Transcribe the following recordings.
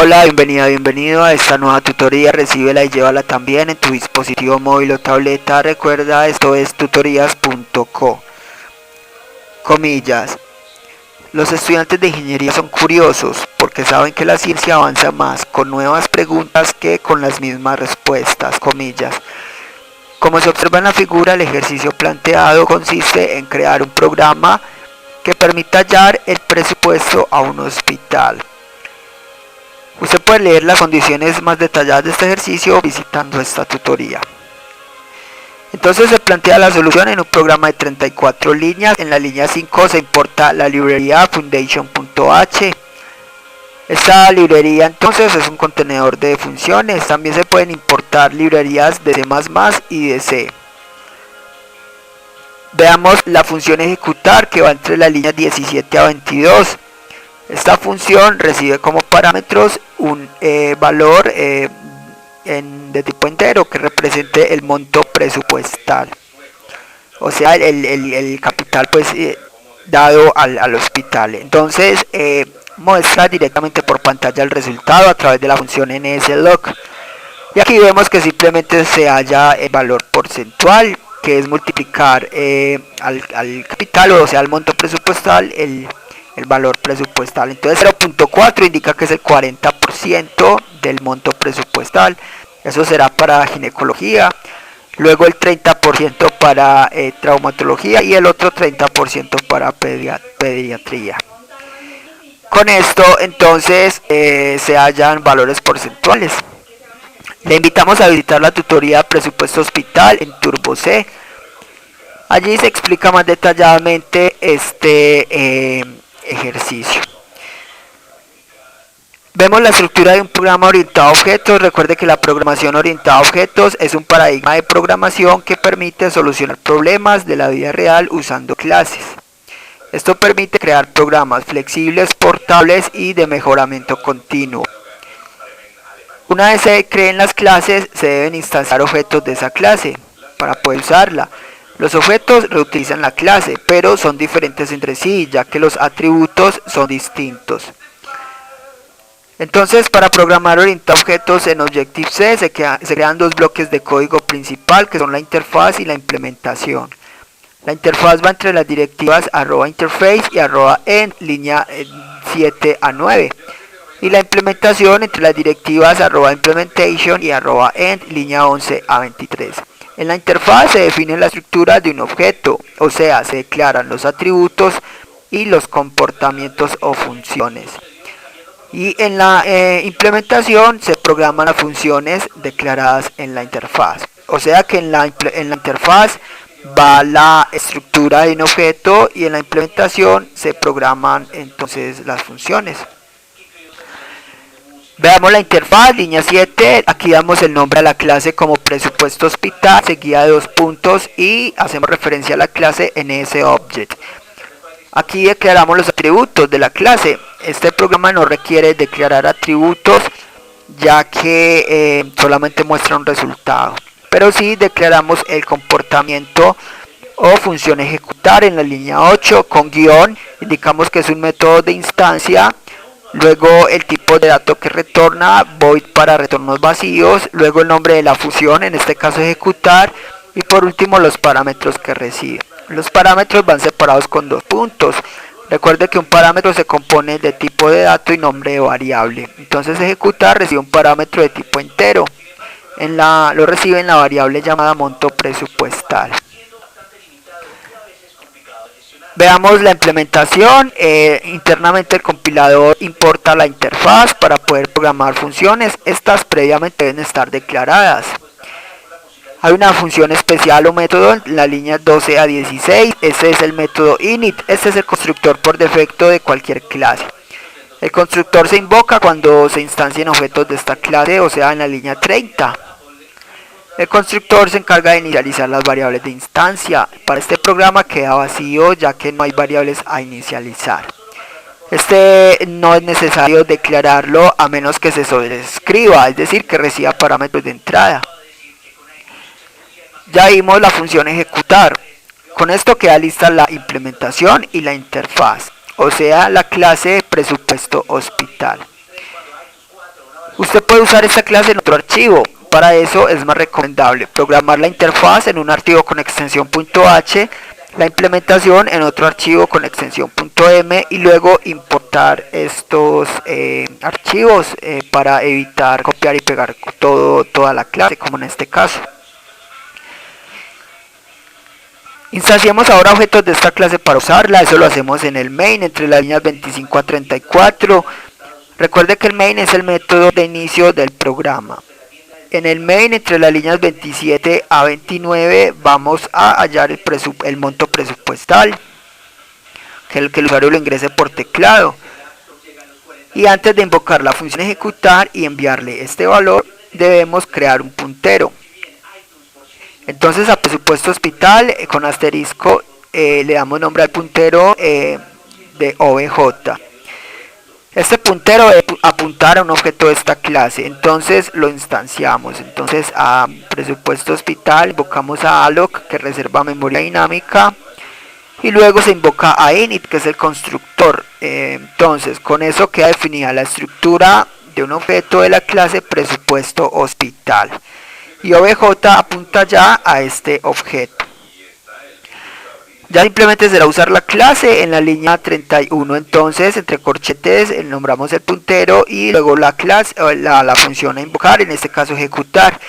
Hola, bienvenido a esta nueva tutoría. Recíbela y llévala también en tu dispositivo móvil o tableta. Recuerda, esto es tutorías.co. Comillas. Los estudiantes de ingeniería son curiosos porque saben que la ciencia avanza más con nuevas preguntas que con las mismas respuestas. Comillas. Como se observa en la figura, el ejercicio planteado consiste en crear un programa que permita hallar el presupuesto a un hospital. Usted puede leer las condiciones más detalladas de este ejercicio visitando esta tutoría. Entonces se plantea la solución en un programa de 34 líneas. En la línea 5 se importa la librería foundation.h. Esta librería entonces es un contenedor de funciones. También se pueden importar librerías de C++ y de C. Veamos la función ejecutar, que va entre la línea 17 a 22. Esta función recibe como parámetros un valor de tipo entero que represente el monto presupuestal, o sea el capital pues dado al hospital. Entonces muestra directamente por pantalla el resultado a través de la función nslog, y aquí vemos que simplemente se halla el valor porcentual, que es multiplicar al capital, o sea al monto presupuestal, el valor presupuestal. Entonces 0.4 indica que es el 40% del monto presupuestal. Eso será para ginecología, luego el 30% para traumatología y el otro 30% para pediatría. Con esto entonces se hallan valores porcentuales. Le invitamos a visitar la tutoría Presupuesto Hospital en Turbo C. Allí se explica más detalladamente este ejercicio. Vemos la estructura de un programa orientado a objetos. Recuerde que la programación orientada a objetos es un paradigma de programación que permite solucionar problemas de la vida real usando clases. Esto permite crear programas flexibles, portables y de mejoramiento continuo. Una vez se creen las clases, se deben instanciar objetos de esa clase para poder usarla. Los objetos reutilizan la clase, pero son diferentes entre sí, ya que los atributos son distintos. Entonces, para programar orientado a objetos en Objective-C se crean dos bloques de código principal, que son la interfaz y la implementación. La interfaz va entre las directivas @interface y @end, línea 7 a 9. Y la implementación entre las directivas @implementation y @end, línea 11 a 23. En la interfaz se define la estructura de un objeto, o sea, se declaran los atributos y los comportamientos o funciones. Y en la implementación se programan las funciones declaradas en la interfaz. O sea que en la interfaz va la estructura de un objeto y en la implementación se programan entonces las funciones. Veamos la interfaz, línea 7, aquí damos el nombre a la clase como presupuesto hospital, seguida de 2 puntos y hacemos referencia a la clase NSObject. Aquí declaramos los atributos de la clase. Este programa no requiere declarar atributos, ya que solamente muestra un resultado. Pero sí declaramos el comportamiento o función ejecutar en la línea 8 con guión. Indicamos que es un método de instancia. Luego el tipo de dato que retorna, void para retornos vacíos. Luego el nombre de la función, en este caso ejecutar. Y por último los parámetros que recibe. Los parámetros van separados con 2 puntos. Recuerde que un parámetro se compone de tipo de dato y nombre de variable. Entonces ejecutar recibe un parámetro de tipo entero. Lo recibe en la variable llamada monto presupuestal. Veamos la implementación. Internamente el compilador importa la interfaz para poder programar funciones. Estas previamente deben estar declaradas. Hay una función especial o método en la línea 12 a 16. Este es el método init. Este es el constructor por defecto de cualquier clase. El constructor se invoca cuando se instancien objetos de esta clase, o sea en la línea 30. El constructor se encarga de inicializar las variables de instancia. Para este programa queda vacío, ya que no hay variables a inicializar. Este no es necesario declararlo a menos que se sobrescriba, es decir, que reciba parámetros de entrada. Ya vimos la función ejecutar. Con esto queda lista la implementación y la interfaz, o sea la clase de presupuesto hospital. Usted puede usar esta clase en otro archivo. Para eso es más recomendable programar la interfaz en un archivo con extensión .h, la implementación en otro archivo con extensión .m y luego importar estos archivos para evitar copiar y pegar toda la clase, como en este caso. Instanciamos ahora objetos de esta clase para usarla. Eso lo hacemos en el main entre las líneas 25 a 34. Recuerde que el main es el método de inicio del programa. En el main entre las líneas 27 a 29 vamos a hallar el monto presupuestal, que el usuario lo ingrese por teclado. Y antes de invocar la función ejecutar y enviarle este valor, debemos crear un puntero. Entonces a presupuesto hospital con asterisco le damos nombre al puntero de OBJ. Este puntero debe apuntar a un objeto de esta clase, entonces lo instanciamos. Entonces a presupuesto hospital invocamos a alloc, que reserva memoria dinámica, y luego se invoca a init, que es el constructor. Entonces con eso queda definida la estructura de un objeto de la clase presupuesto hospital, y OBJ apunta ya a este objeto. Ya simplemente será usar la clase en la línea 31, entonces entre corchetes nombramos el puntero y luego la clase, la función a invocar, en este caso ejecutar,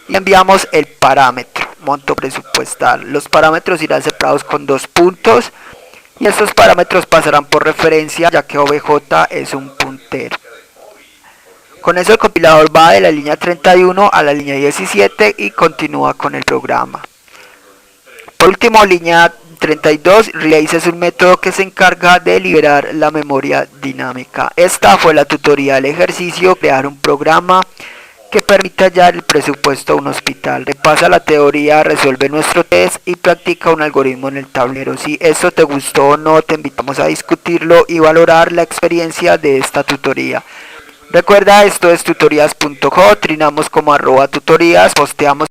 y enviamos el parámetro, monto presupuestal. Los parámetros irán separados con 2 puntos y estos parámetros pasarán por referencia, ya que OBJ es un puntero. Con eso el compilador va de la línea 31 a la línea 17 y continúa con el programa. Por último, línea 32, release es un método que se encarga de liberar la memoria dinámica. Esta fue la tutorial ejercicio, crear un programa que permita hallar el presupuesto de un hospital. Repasa la teoría, resuelve nuestro test y practica un algoritmo en el tablero. Si esto te gustó o no, te invitamos a discutirlo y valorar la experiencia de esta tutoría. Recuerda, esto es tutorías.co, trinamos como @tutorías, posteamos